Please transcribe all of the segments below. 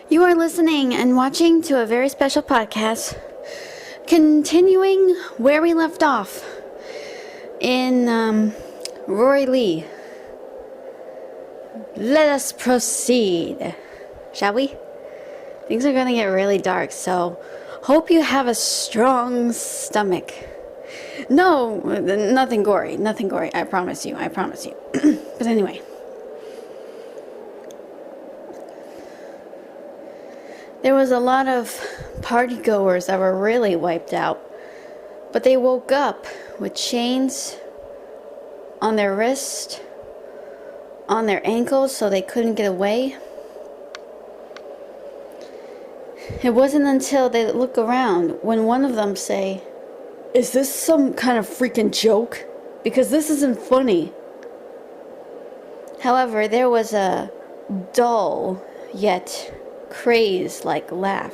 You are listening and watching to a very special podcast, continuing where we left off in Rory Leigh. Let us proceed, shall we? Things are going to get really dark, so hope you have a strong stomach. No, nothing gory, I promise you. But anyway. There was a lot of partygoers that were really wiped out, but they woke up with chains on their wrist, on their ankles, so they couldn't get away. It wasn't until they look around when one of them say, "Is this some kind of freaking joke? Because this isn't funny." However, there was a dull yet crazed-like laugh.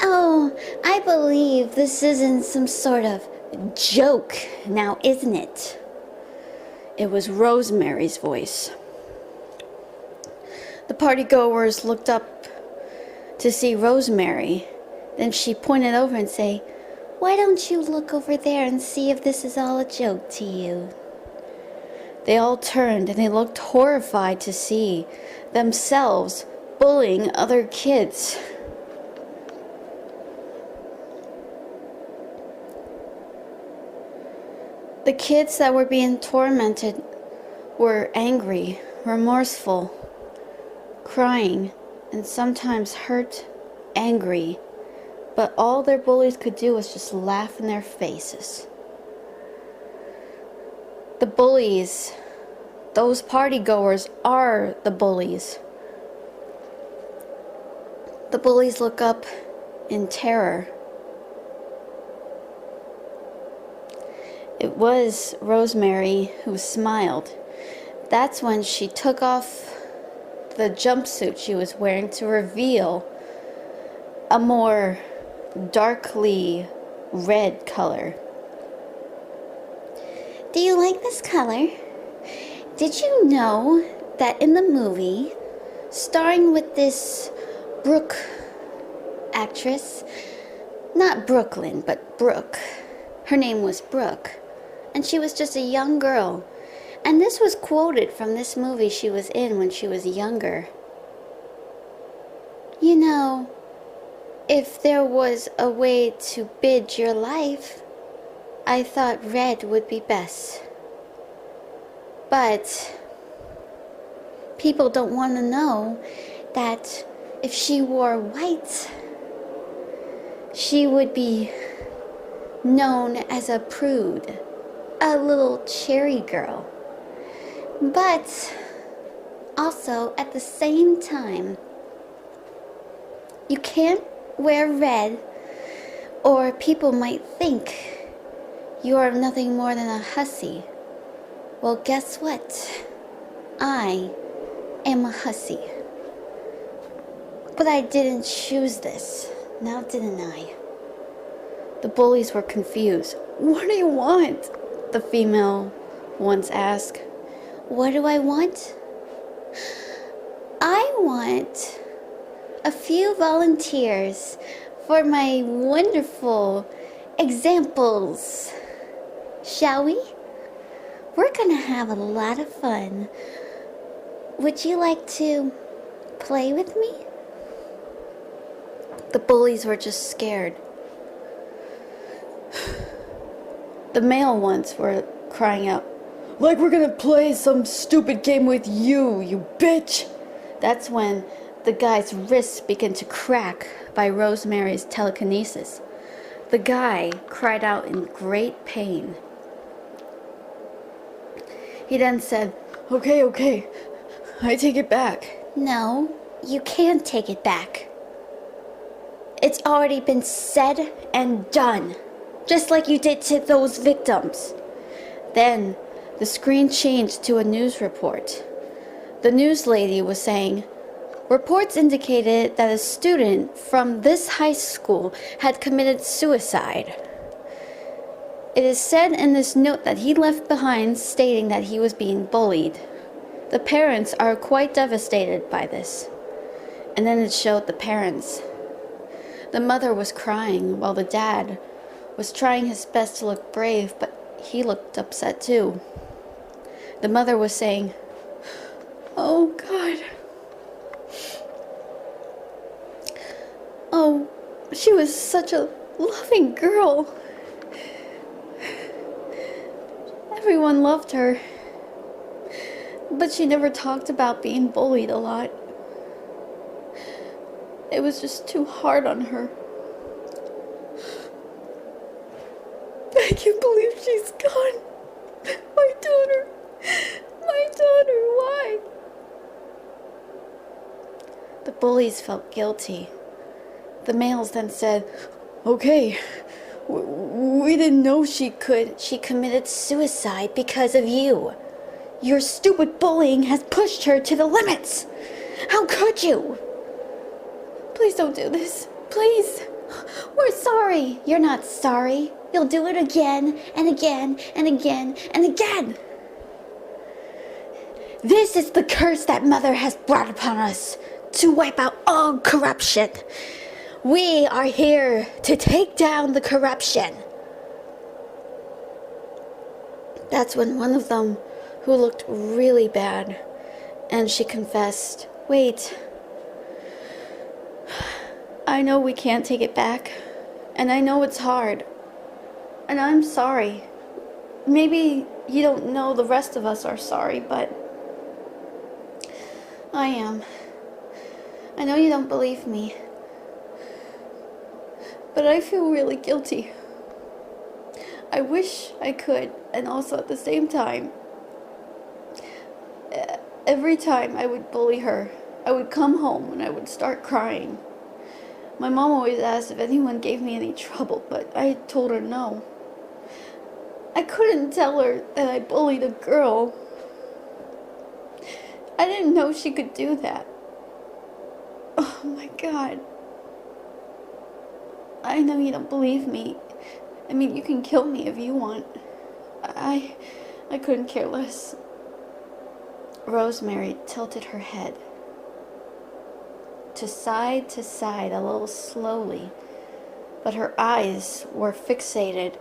Oh, I believe this isn't some sort of joke now, isn't it? It was Rosemary's voice. The partygoers looked up to see Rosemary. Then she pointed over and said, "Why don't you look over there and see if this is all a joke to you?" They all turned and they looked horrified to see themselves bullying other kids. The kids that were being tormented were angry, remorseful, crying, and sometimes hurt, angry, but all their bullies could do was just laugh in their faces. The bullies, those partygoers are the bullies. The bullies look up in terror. It was Rosemary who smiled. That's when she took off the jumpsuit she was wearing to reveal a more darkly red color. "Do you like this color? Did you know that in the movie, starring with this Brooke actress, not Brooklyn, but Brooke, her name was Brooke, and she was just a young girl, and this was quoted from this movie she was in when she was younger. You know, if there was a way to bid your life, I thought red would be best. But people don't want to know that if she wore white, she would be known as a prude, a little cherry girl. But also at the same time, you can't wear red or people might think you are nothing more than a hussy. Well, guess what? I am a hussy. But I didn't choose this, now didn't I?" The bullies were confused. "What do you want?" the female ones asked. "What do I want? I want a few volunteers for my wonderful examples. Shall we? We're gonna have a lot of fun. Would you like to play with me?" The bullies were just scared. The male ones were crying out, "Like we're gonna play some stupid game with you, you bitch!" That's when the guy's wrists began to crack by Rosemary's telekinesis. The guy cried out in great pain. He then said, Okay, I take it back." "No, you can't take it back. It's already been said and done, just like you did to those victims." Then the screen changed to a news report. The news lady was saying, "Reports indicated that a student from this high school had committed suicide." It is said in this note that he left behind stating that he was being bullied. The parents are quite devastated by this. And then it showed the parents. The mother was crying while the dad was trying his best to look brave, but he looked upset too. The mother was saying, "Oh God. Oh, she was such a loving girl. Everyone loved her. But she never talked about being bullied a lot. It was just too hard on her. I can't believe she's gone. My daughter. My daughter, why?" The bullies felt guilty. The males then said, "Okay, we didn't know she could. She committed suicide because of you. Your stupid bullying has pushed her to the limits. How could you? Please don't do this. Please. We're sorry." "You're not sorry. You'll do it again and again and again and again. This is the curse that Mother has brought upon us, to wipe out all corruption. We are here to take down the corruption." That's when one of them, who looked really bad, and she confessed, "Wait, I know we can't take it back, and I know it's hard, and I'm sorry. Maybe you don't know the rest of us are sorry, but I am. I know you don't believe me, but I feel really guilty. I wish I could, and also at the same time, every time I would bully her, I would come home and I would start crying. My mom always asked if anyone gave me any trouble, but I told her no. I couldn't tell her that I bullied a girl. I didn't know she could do that. Oh my God. I know you don't believe me. I mean, you can kill me if you want. I couldn't care less." Rosemary tilted her head to side a little slowly, but her eyes were fixated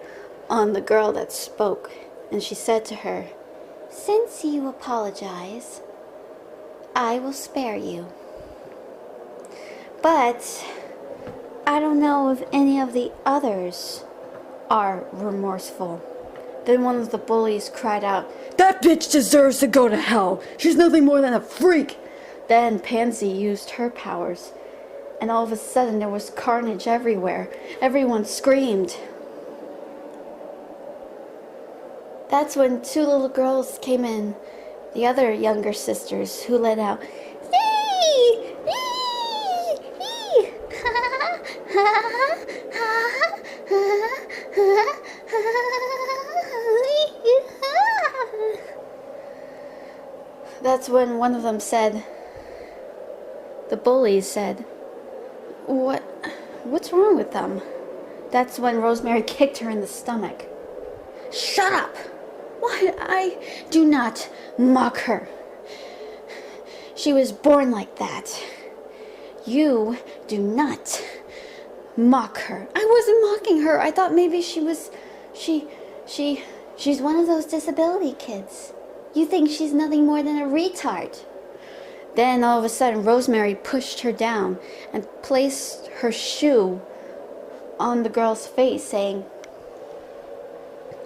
on the girl that spoke, and she said to her, "Since you apologize, I will spare you. But I don't know if any of the others are remorseful." Then one of the bullies cried out, "That bitch deserves to go to hell. She's nothing more than a freak." Then Pansy used her powers, and all of a sudden there was carnage everywhere. Everyone screamed. That's when two little girls came in, the other younger sisters, who let out, "Ee! Ee! Ee! That's when one of them said, the bullies said, What's wrong with them?" That's when Rosemary kicked her in the stomach. "Shut up! Why, I do not mock her. She was born like that. You do not mock her." "I wasn't mocking her. I thought maybe she's one of those disability kids. You think she's nothing more than a retard." Then all of a sudden Rosemary pushed her down and placed her shoe on the girl's face, saying,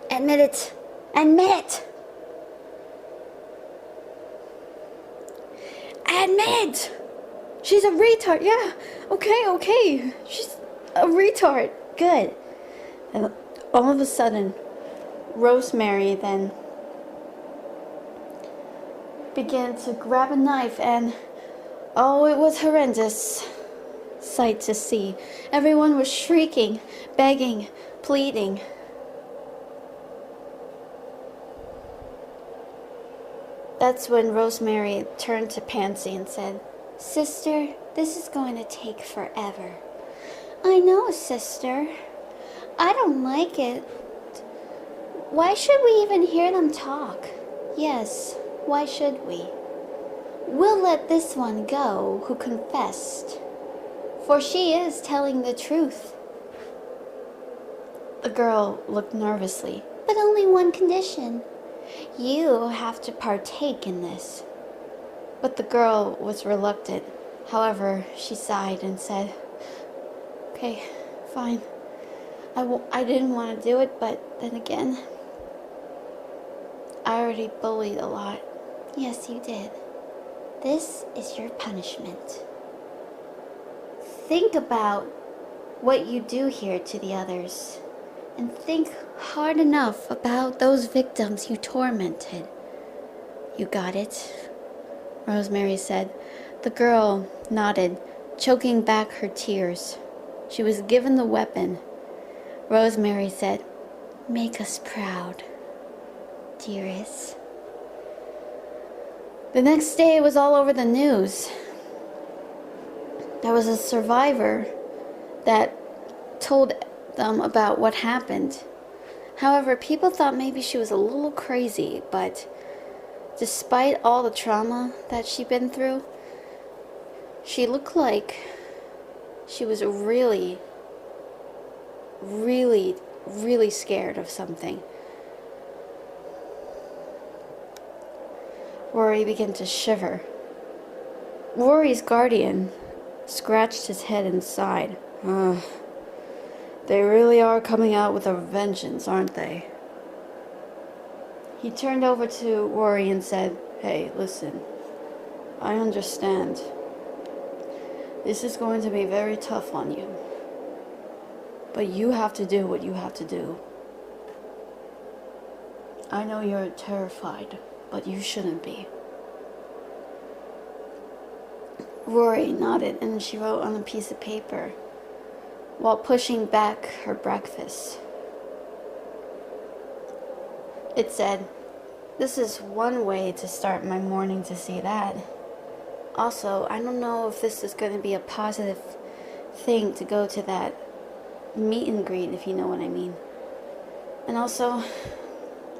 "Admit it! Admit it! Admit! She's a retard. Yeah, okay. She's a retard. Good." And all of a sudden, Rosemary then began to grab a knife, and it was horrendous sight to see. Everyone was shrieking, begging, pleading. That's when Rosemary turned to Pansy and said, "Sister, this is going to take forever." "I know, sister. I don't like it. Why should we even hear them talk? Yes, why should we? We'll let this one go who confessed, for she is telling the truth. The girl looked nervously. But only one condition. You have to partake in this. But the girl was reluctant. However, she sighed and said, okay, fine. I didn't want to do it, but then again, I already bullied a lot. Yes, you did. This is your punishment. Think about what you do here to the others, and think hard enough about those victims you tormented. You got it? Rosemary said. The girl nodded, choking back her tears. She was given the weapon. Rosemary said, make us proud, dearest. The next day it was all over the news. There was a survivor that told them about what happened. However, people thought maybe she was a little crazy, but despite all the trauma that she'd been through, she looked like she was really scared of something. Rory began to shiver. Rory's guardian scratched his head and sighed. They really are coming out with a vengeance, aren't they? He turned over to Rory and said, hey, listen, I understand. This is going to be very tough on you. But you have to do what you have to do. I know you're terrified, but you shouldn't be. Rory nodded and she wrote on a piece of paper while pushing back her breakfast. It said, this is one way to start my morning to see that. Also, I don't know if this is going to be a positive thing to go to that meet and greet, if you know what I mean. And also,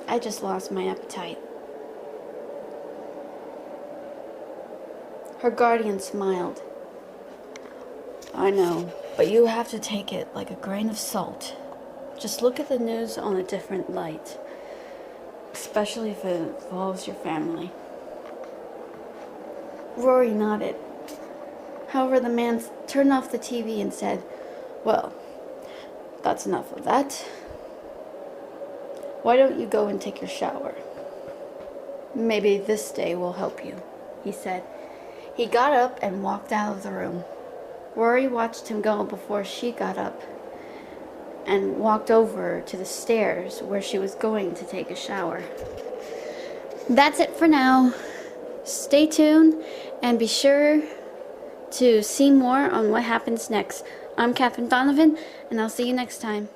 I just lost my appetite. Her guardian smiled. I know, but you have to take it like a grain of salt. Just look at the news on a different light, especially if it involves your family. Rory nodded. However, the man turned off the TV and said, well, that's enough of that. Why don't you go and take your shower? Maybe this day will help you, he said. He got up and walked out of the room. Rory watched him go before she got up and walked over to the stairs where she was going to take a shower. That's it for now. Stay tuned and be sure to see more on what happens next. I'm Catherine Donovan, and I'll see you next time.